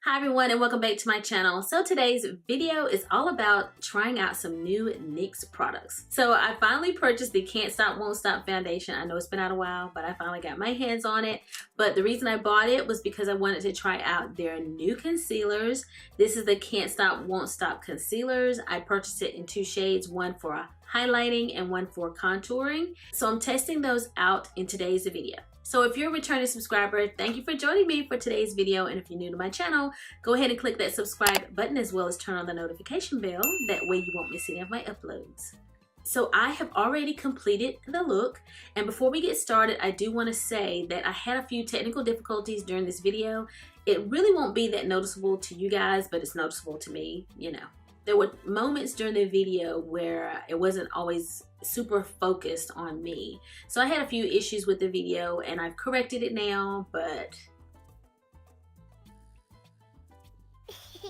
Hi everyone and welcome back to my channel. So today's video is all about trying out some new NYX products. So I finally purchased the Can't Stop Won't Stop foundation. I know it's been out a while, but I finally got my hands on it. But the reason I bought it was because I wanted to try out their new concealers. This is the Can't Stop Won't Stop concealers. I purchased it in two shades, one for highlighting and one for contouring. So I'm testing those out in today's video. So if you're a returning subscriber, thank you for joining me for today's video. And if you're new to my channel, go ahead and click that subscribe button as well as turn on the notification bell. That way you won't miss any of my uploads. So I have already completed the look. And before we get started, I do want to say that I had a few technical difficulties during this video. It really won't be that noticeable to you guys, but it's noticeable to me, you know. There were moments during the video where it wasn't always super focused on me. So I had a few issues with the video and I've corrected it now, but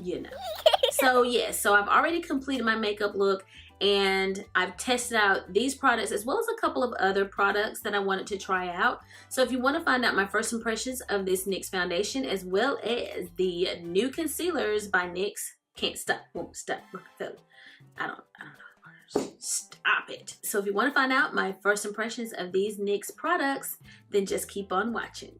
you know. So yes, so I've already completed my makeup look and I've tested out these products as well as a couple of other products that I wanted to try out. So if you want to find out my first impressions of this NYX foundation as well as the new concealers by NYX, Can't Stop, Won't Stop, I don't know. Stop it. So if you want to find out my first impressions of these NYX products, then just keep on watching.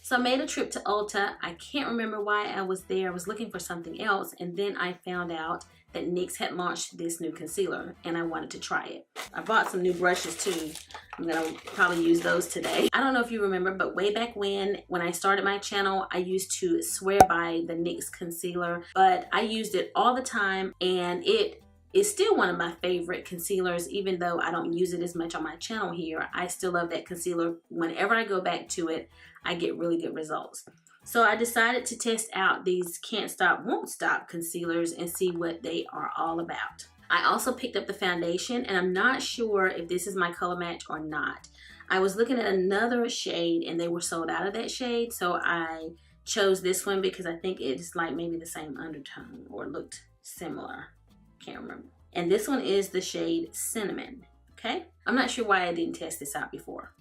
So I made a trip to Ulta. I can't remember why I was there. I was looking for something else, and then I found out that NYX had launched this new concealer and I wanted to try it. I bought some new brushes too. I'm gonna probably use those today. I don't know if you remember, but way back when I started my channel, I used to swear by the NYX concealer, but I used it all the time and it is still one of my favorite concealers. Even though I don't use it as much on my channel here, I still love that concealer. Whenever I go back to it, I get really good results. So I decided to test out these Can't Stop Won't Stop concealers and see what they are all about. I also picked up the foundation and I'm not sure if this is my color match or not. I was looking at another shade and they were sold out of that shade, so I chose this one because I think it's like maybe the same undertone or looked similar. Can't remember. And this one is the shade Cinnamon. Okay, I'm not sure why I didn't test this out before,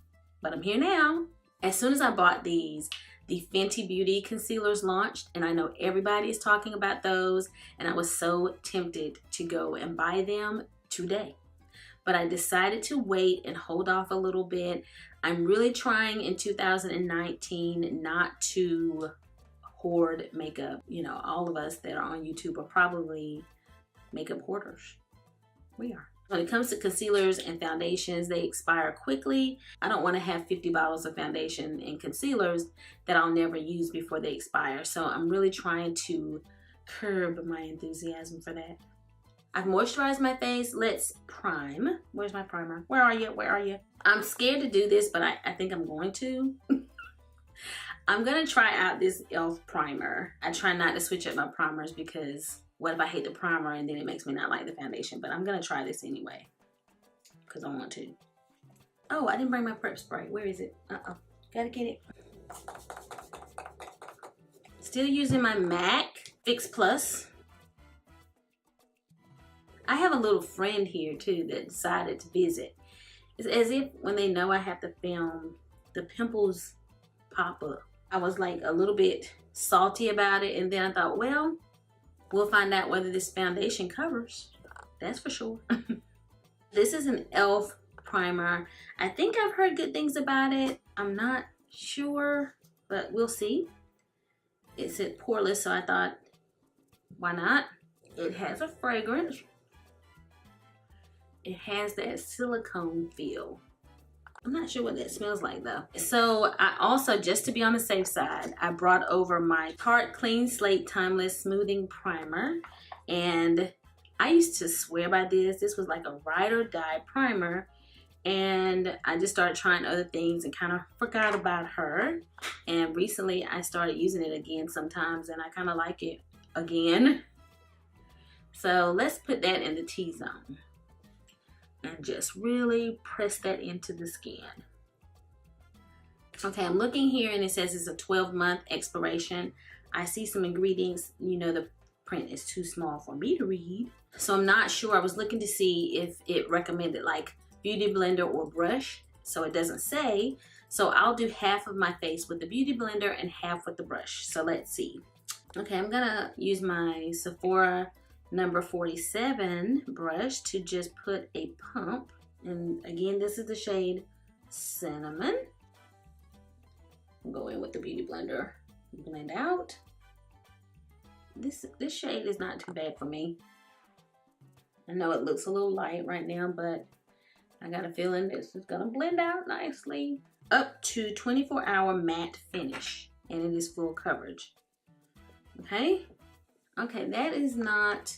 but I'm here now. As soon as I bought these, the Fenty Beauty concealers launched, and I know everybody is talking about those, and I was so tempted to go and buy them today. But I decided to wait and hold off a little bit. I'm really trying in 2019 not to hoard makeup. You know, all of us that are on YouTube are probably makeup hoarders. We are. When it comes to concealers and foundations, they expire quickly. I don't want to have 50 bottles of foundation and concealers that I'll never use before they expire. So I'm really trying to curb my enthusiasm for that. I've moisturized my face. Let's prime. Where's my primer? Where are you? Where are you? I'm scared to do this, but I think I'm going to. I'm going to try out this e.l.f. primer. I try not to switch up my primers because what if I hate the primer and then it makes me not like the foundation? But I'm going to try this anyway because I want to. Oh, I didn't bring my prep spray. Where is it? Gotta get it. Still using my MAC Fix Plus. I have a little friend here too that decided to visit. It's as if when they know I have to film, the pimples pop up. I was like a little bit salty about it, and then I thought, well, we'll find out whether this foundation covers. That's for sure. This is an e.l.f. primer. I think I've heard good things about it. I'm not sure, but we'll see. It said poreless, so I thought, why not? It has a fragrance. It has that silicone feel. I'm not sure what that smells like though. So I also, just to be on the safe side, I brought over my Tarte Clean Slate Timeless Smoothing Primer. And I used to swear by this. This was like a ride or die primer. And I just started trying other things and kind of forgot about her. And recently I started using it again sometimes and I kind of like it again. So let's put that in the T-zone. And just really press that into the skin. Okay, I'm looking here and it says it's a 12-month expiration. I see some ingredients, you know, the print is too small for me to read. So I'm not sure. I was looking to see if it recommended like beauty blender or brush. So it doesn't say. So I'll do half of my face with the beauty blender and half with the brush. So let's see. Okay, I'm gonna use my Sephora number 47 brush to just put a pump. And again, this is the shade Cinnamon. I'll go in with the Beauty Blender, blend out. This shade is not too bad for me. I know it looks a little light right now, but I got a feeling this is gonna blend out nicely. Up to 24-hour matte finish, and it is full coverage. Okay, that is not,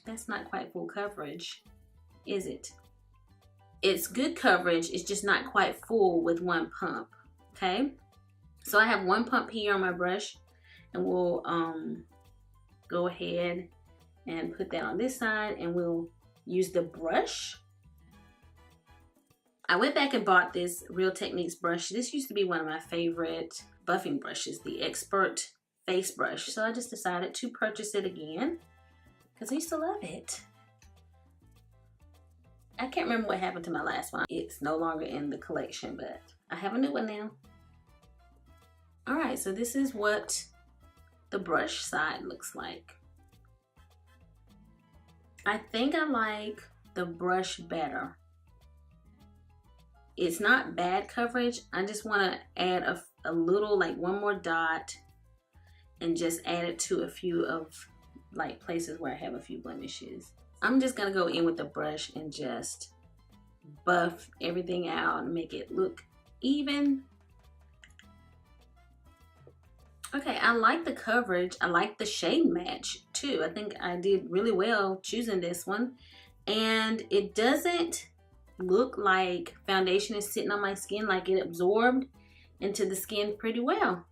that's not quite full coverage, is it? It's good coverage, it's just not quite full with one pump. Okay, so I have one pump here on my brush, and we'll go ahead and put that on this side, and we'll use the brush. I went back and bought this Real Techniques brush. This used to be one of my favorite buffing brushes, the Expert Face Brush. So I just decided to purchase it again because I used to love it. I can't remember what happened to my last one. It's no longer in the collection, but I have a new one now. All right, so this is what the brush side looks like. I think I like the brush better. It's not bad coverage. I just want to add a little, like one more dot, and just add it to a few of like places where I have a few blemishes. I'm just gonna go in with the brush and just buff everything out and make it look even. Okay, I like the coverage. I like the shade match too. I think I did really well choosing this one. And it doesn't look like foundation is sitting on my skin, like it absorbed into the skin pretty well.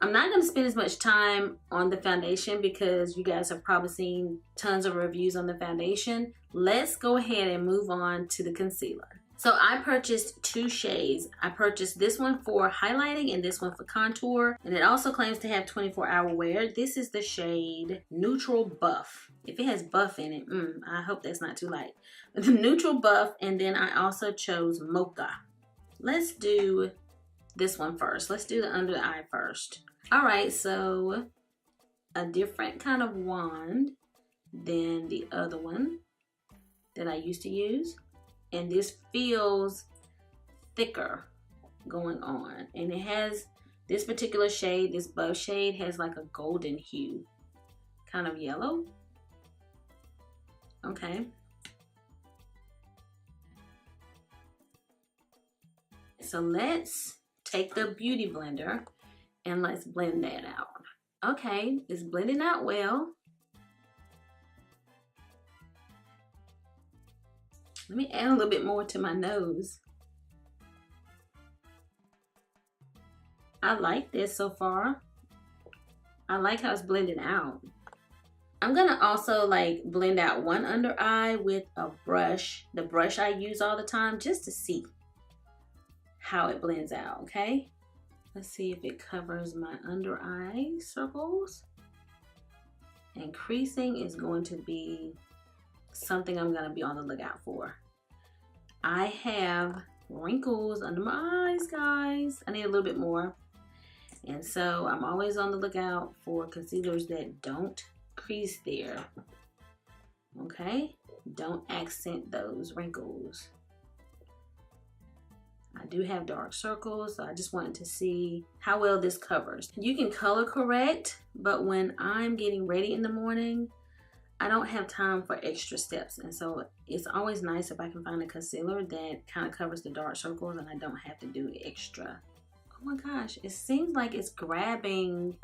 I'm not going to spend as much time on the foundation because you guys have probably seen tons of reviews on the foundation. Let's go ahead and move on to the concealer. So I purchased two shades. I purchased this one for highlighting and this one for contour. And it also claims to have 24-hour wear. This is the shade Neutral Buff. If it has buff in it, I hope that's not too light. The Neutral Buff, and then I also chose Mocha. Let's do this one first. Let's do the under the eye first. All right, so a different kind of wand than the other one that I used to use. And this feels thicker going on. And it has this particular shade, this buff shade has like a golden hue, kind of yellow. Okay. So let's take the Beauty Blender and let's blend that out. Okay, it's blending out well. Let me add a little bit more to my nose. I like this so far. I like how it's blending out. I'm gonna also like blend out one under eye with a brush, the brush I use all the time, just to see how it blends out, okay? Let's see if it covers my under eye circles. And creasing is going to be something I'm gonna be on the lookout for. I have wrinkles under my eyes, guys. I need a little bit more. And so I'm always on the lookout for concealers that don't crease there. Okay? Don't accent those wrinkles. I do have dark circles, so I just wanted to see how well this covers. You can color correct, but when I'm getting ready in the morning, I don't have time for extra steps. And so it's always nice if I can find a concealer that kind of covers the dark circles and I don't have to do extra. Oh my gosh, it seems like it's grabbing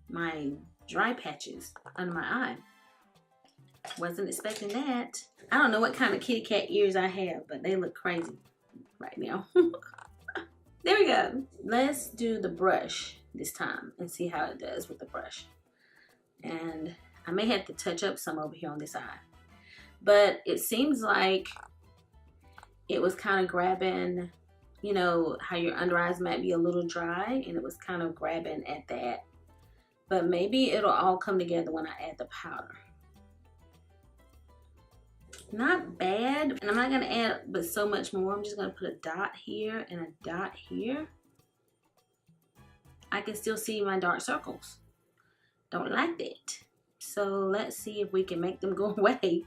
my dry patches under my eye. Wasn't expecting that. I don't know what kind of kitty cat ears I have, but they look crazy right now. There we go. Let's do the brush this time and see how it does with the brush. And I may have to touch up some over here on this eye. But it seems like it was kind of grabbing, you know, how your under eyes might be a little dry, and it was kind of grabbing at that. But maybe it'll all come together when I add the powder. Not bad, and I'm not gonna add but so much more. I'm just gonna put a dot here and a dot here. I can still see my dark circles. Don't like that. So let's see if we can make them go away.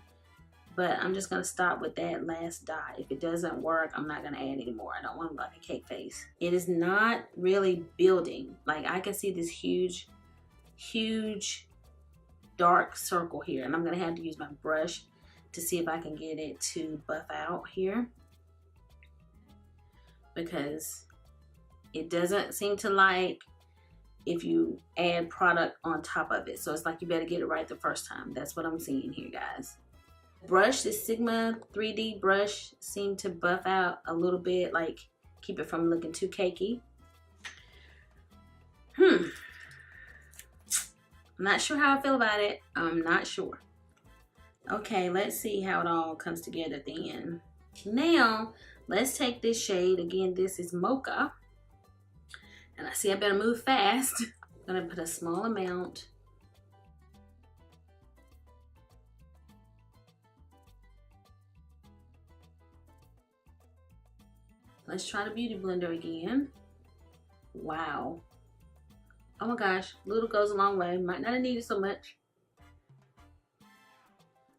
But I'm just going to stop with that last dot. If it doesn't work, I'm not going to add any more. I don't want to look like a cake face. It is not really building. Like, I can see this huge, huge dark circle here. And I'm going to have to use my brush to see if I can get it to buff out here. Because it doesn't seem to like if you add product on top of it. So it's like you better get it right the first time. That's what I'm seeing here, guys. Brush, this Sigma 3D brush, seemed to buff out a little bit, like keep it from looking too cakey. I'm not sure how I feel about it. I'm not sure. Okay, let's see how it all comes together at the end. Now, let's take this shade. Again, this is Mocha. And I see I better move fast. I'm gonna put a small amount. Let's try the Beauty Blender again. Wow. Oh my gosh, little goes a long way. Might not have needed so much.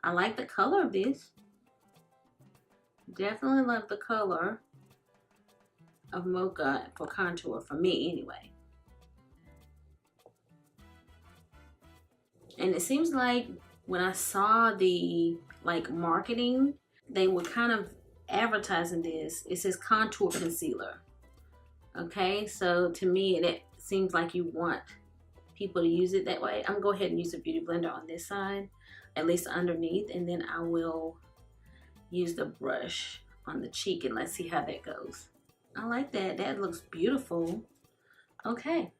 I like the color of this. Definitely love the color of Mocha for contour, for me anyway. And it seems like when I saw the marketing, they were kind of advertising this. It says contour concealer. Okay, so to me it seems like you want people to use it that way. I'm gonna go ahead and use a Beauty Blender on this side, at least underneath, and then I will use the brush on the cheek and let's see how that goes. I like that. That looks beautiful. Okay.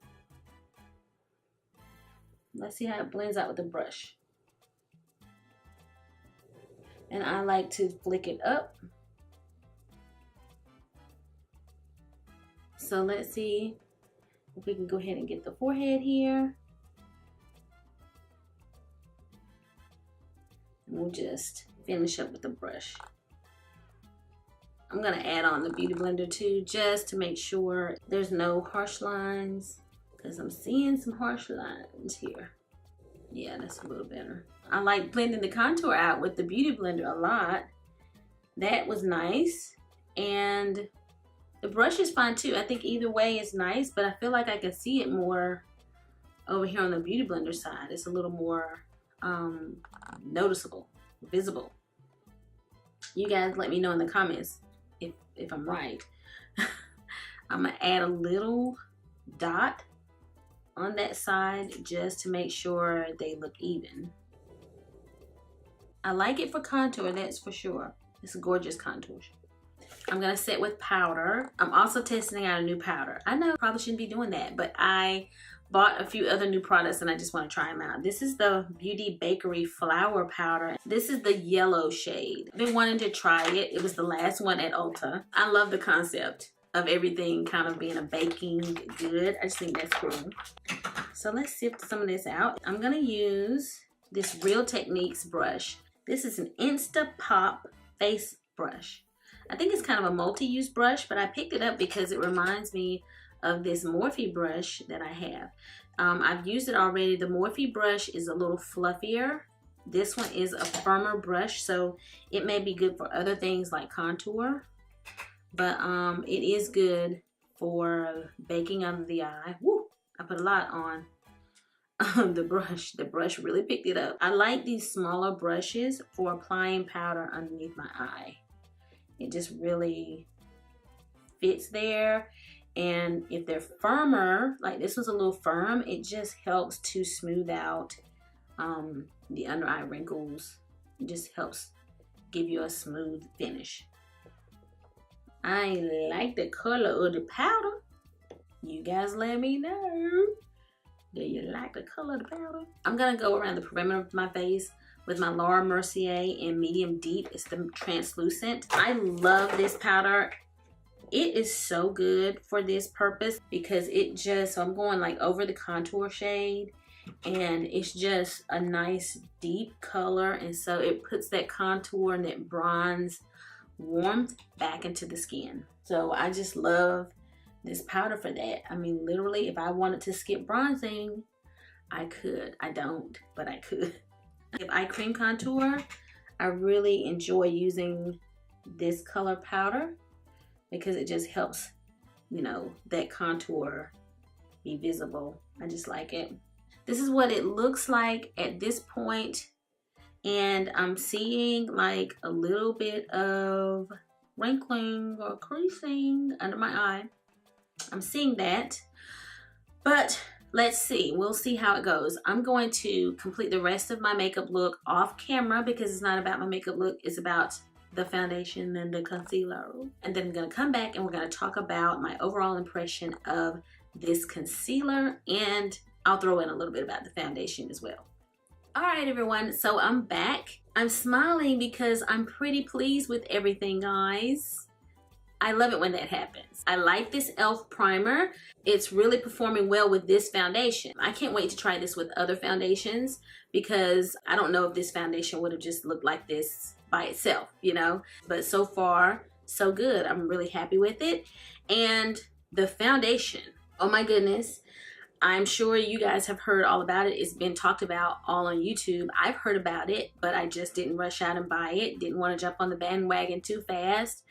Let's see how it blends out with the brush. And I like to flick it up. So let's see if we can go ahead and get the forehead here. And we'll just finish up with the brush. I'm gonna add on the Beauty Blender too, just to make sure there's no harsh lines, because I'm seeing some harsh lines here. Yeah, that's a little better. I like blending the contour out with the Beauty Blender a lot. That was nice. And the brush is fine too. I think either way is nice, but I feel like I can see it more over here on the Beauty Blender side. It's a little more noticeable, visible. You guys let me know in the comments if I'm right. I'm gonna add a little dot on that side just to make sure they look even. I like it for contour, that's for sure. It's a gorgeous contour. I'm gonna set with powder. I'm also testing out a new powder. I know I probably shouldn't be doing that, but I bought a few other new products and I just want to try them out. This is the Beauty Bakerie Flour Powder. This is the yellow shade. I've been wanting to try it. It was the last one at Ulta. I love the concept of everything kind of being a baking good. I just think that's cool. So let's sift some of this out. I'm gonna use this Real Techniques brush. This is an Insta Pop face brush. I think it's kind of a multi-use brush, but I picked it up because it reminds me of this Morphe brush that I have. I've used it already. The Morphe brush is a little fluffier. This one is a firmer brush, so it may be good for other things like contour, but it is good for baking under the eye. Woo! I put a lot on the brush. The brush really picked it up. I like these smaller brushes for applying powder underneath my eye. It just really fits there. And if they're firmer, like this was a little firm, it just helps to smooth out the under eye wrinkles. It just helps give you a smooth finish. I like the color of the powder. You guys let me know. Do you like the color of the powder? I'm gonna go around the perimeter of my face with my Laura Mercier in medium deep. It's the translucent. I love this powder. It is so good for this purpose because it just, so I'm going like over the contour shade and it's just a nice deep color, and so it puts that contour and that bronze warmth back into the skin. So I just love this powder for that. I mean, literally, if I wanted to skip bronzing, I could. I don't, but I could. If eye cream contour, I really enjoy using this color powder because it just helps, you know, that contour be visible. I just like it. This is what it looks like at this point, and I'm seeing like a little bit of wrinkling or creasing under my eye. I'm seeing that, but let's see. We'll see how it goes. I'm going to complete the rest of my makeup look off camera because it's not about my makeup look. It's about the foundation and the concealer. And then I'm going to come back and we're going to talk about my overall impression of this concealer, and I'll throw in a little bit about the foundation as well. All right, everyone. So I'm back. I'm smiling because I'm pretty pleased with everything, guys. I love it when that happens. I like this e.l.f. primer. It's really performing well with this foundation. I can't wait to try this with other foundations because I don't know if this foundation would have just looked like this by itself, you know? But so far, so good. I'm really happy with it. And the foundation, oh my goodness. I'm sure you guys have heard all about it. It's been talked about all on YouTube. I've heard about it, but I just didn't rush out and buy it. Didn't want to jump on the bandwagon too fast.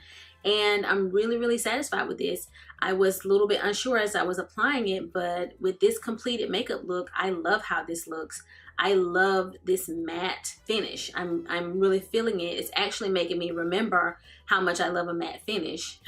And I'm really, really satisfied with this. I was a little bit unsure as I was applying it, but with this completed makeup look, I love how this looks. I love this matte finish. I'm really feeling it. It's actually making me remember how much I love a matte finish.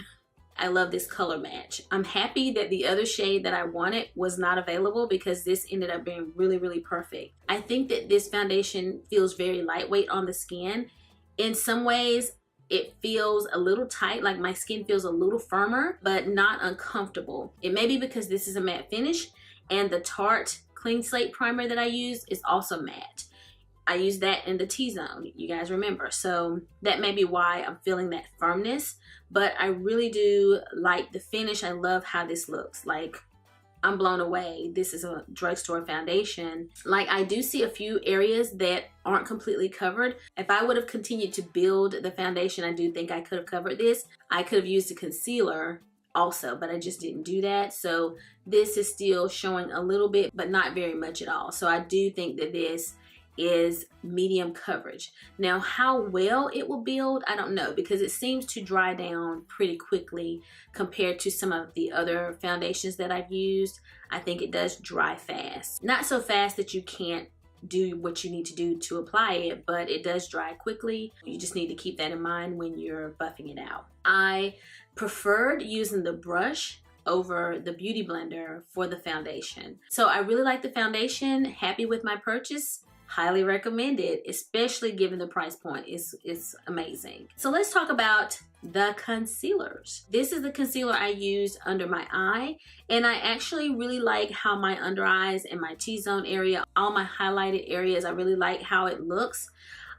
I love this color match. I'm happy that the other shade that I wanted was not available because this ended up being really, really perfect. I think that this foundation feels very lightweight on the skin. In some ways, it feels a little tight, like my skin feels a little firmer, but not uncomfortable. It may be because this is a matte finish and the Tarte Clean Slate primer that I use is also matte. I use that in the T-zone, you guys remember. So that may be why I'm feeling that firmness, but I really do like the finish. I love how this looks. Like, I'm blown away. This is a drugstore foundation. Like, I do see a few areas that aren't completely covered. If I would have continued to build the foundation, I do think I could have covered this. I could have used a concealer also, but I just didn't do that. So this is still showing a little bit, but not very much at all. So I do think that this is medium coverage. Now, how well it will build, I don't know, because it seems to dry down pretty quickly compared to some of the other foundations that I've used. I think it does dry fast. Not so fast that you can't do what you need to do to apply it, but it does dry quickly. You just need to keep that in mind when you're buffing it out. I preferred using the brush over the beauty blender for the foundation. So I really like the foundation, happy with my purchase. Highly recommend it, especially given the price point. It's amazing. So let's talk about the concealers. This is the concealer I use under my eye, and I actually really like how my under eyes and my T-zone area, all my highlighted areas, I really like how it looks.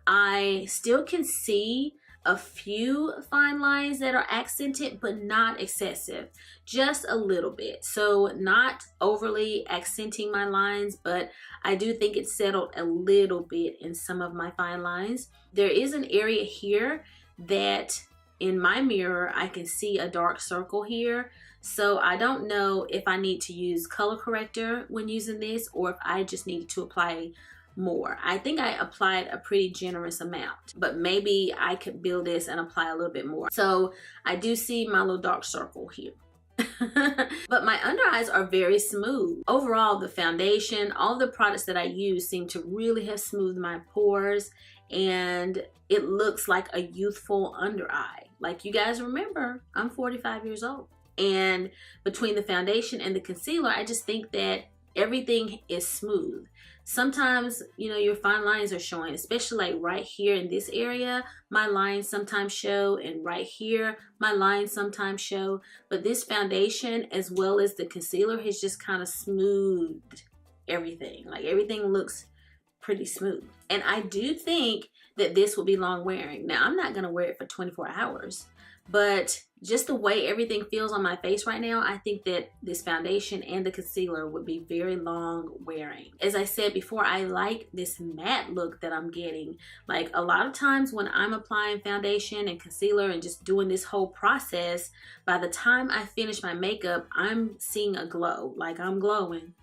I still can see a few fine lines that are accented, but not excessive, just a little bit. So not overly accenting my lines, but I do think it's settled a little bit in some of my fine lines. There is an area here that in my mirror, I can see a dark circle here. So I don't know if I need to use color corrector when using this, or if I just needed to apply more. I think I applied a pretty generous amount, but maybe I could build this and apply a little bit more. So I do see my little dark circle here. But my under eyes are very smooth. Overall, the foundation, all the products that I use seem to really have smoothed my pores, and it looks like a youthful under eye. Like, you guys remember, I'm 45 years old. And between the foundation and the concealer, I just think that everything is smooth. Sometimes, you know, your fine lines are showing, especially like right here in this area, my lines sometimes show, and right here, my lines sometimes show. But this foundation, as well as the concealer, has just kind of smoothed everything. Like, everything looks pretty smooth. And I do think that this will be long wearing. Now, I'm not gonna wear it for 24 hours, but just the way everything feels on my face right now, I think that this foundation and the concealer would be very long wearing. As I said before, I like this matte look that I'm getting. Like a lot of times when I'm applying foundation and concealer and just doing this whole process, by the time I finish my makeup, I'm seeing a glow, like I'm glowing.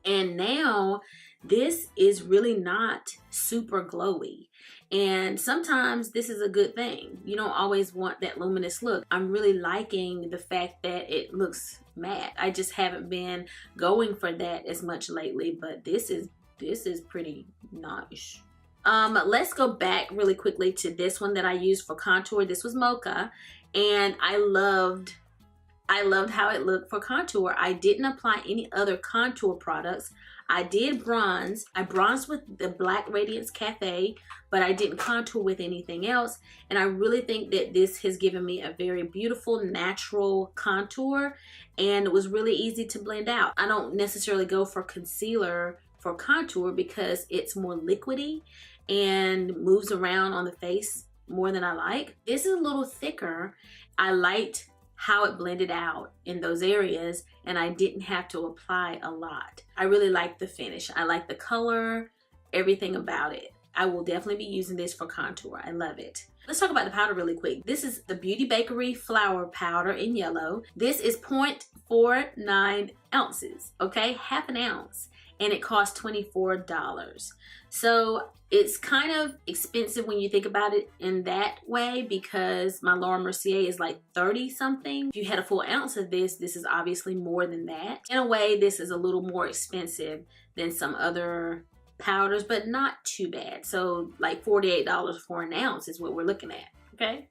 And now this is really not super glowy. And sometimes this is a good thing. You don't always want that luminous look. I'm really liking the fact that it looks matte. I just haven't been going for that as much lately, but this is pretty nice. Let's go back really quickly to this one that I used for contour. This was Mocha, and I loved how it looked for contour. I didn't apply any other contour products. I did bronze. I bronzed with the Black Radiance Cafe, but I didn't contour with anything else. And I really think that this has given me a very beautiful, natural contour, and it was really easy to blend out. I don't necessarily go for concealer for contour because it's more liquidy and moves around on the face more than I like. This is a little thicker. I liked how it blended out in those areas, and I didn't have to apply a lot. I really like the finish. I like the color, everything about it. I will definitely be using this for contour. I love it. Let's talk about the powder really quick. This is the Beauty Bakerie Flour Powder in yellow. This is 0.49 ounces, okay? Half an ounce. And it costs $24. So it's kind of expensive when you think about it in that way, because my Laura Mercier is like 30 something. If you had a full ounce of this, this is obviously more than that. In a way, this is a little more expensive than some other powders, but not too bad. So like $48 for an ounce is what we're looking at, okay?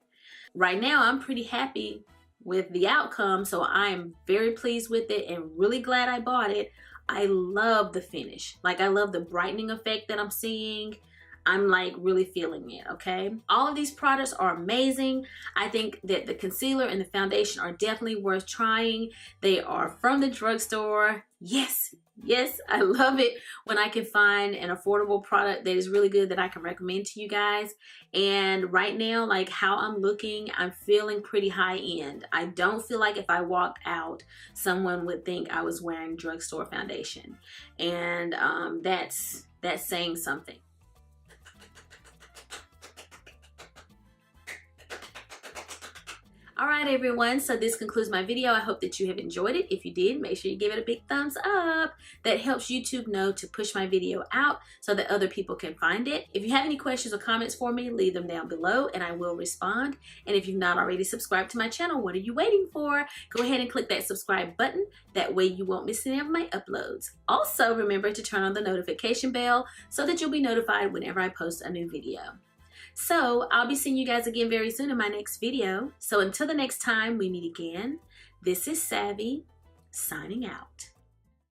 Right now, I'm pretty happy with the outcome, so I am very pleased with it and really glad I bought it. I love the finish. Like, I love the brightening effect that I'm seeing. I'm like really feeling it, okay? All of these products are amazing. I think that the concealer and the foundation are definitely worth trying. They are from the drugstore. Yes, yes, I love it when I can find an affordable product that is really good that I can recommend to you guys. And right now, like how I'm looking, I'm feeling pretty high end. I don't feel like if I walked out, someone would think I was wearing drugstore foundation. And that's saying something. All right, everyone, so this concludes my video. I hope that you have enjoyed it. If you did, make sure you give it a big thumbs up. That helps YouTube know to push my video out so that other people can find it. If you have any questions or comments for me, leave them down below and I will respond. And if you've not already subscribed to my channel, what are you waiting for? Go ahead and click that subscribe button. That way you won't miss any of my uploads. Also, remember to turn on the notification bell so that you'll be notified whenever I post a new video. So I'll be seeing you guys again very soon in my next video. So until the next time we meet again, this is Savvy signing out.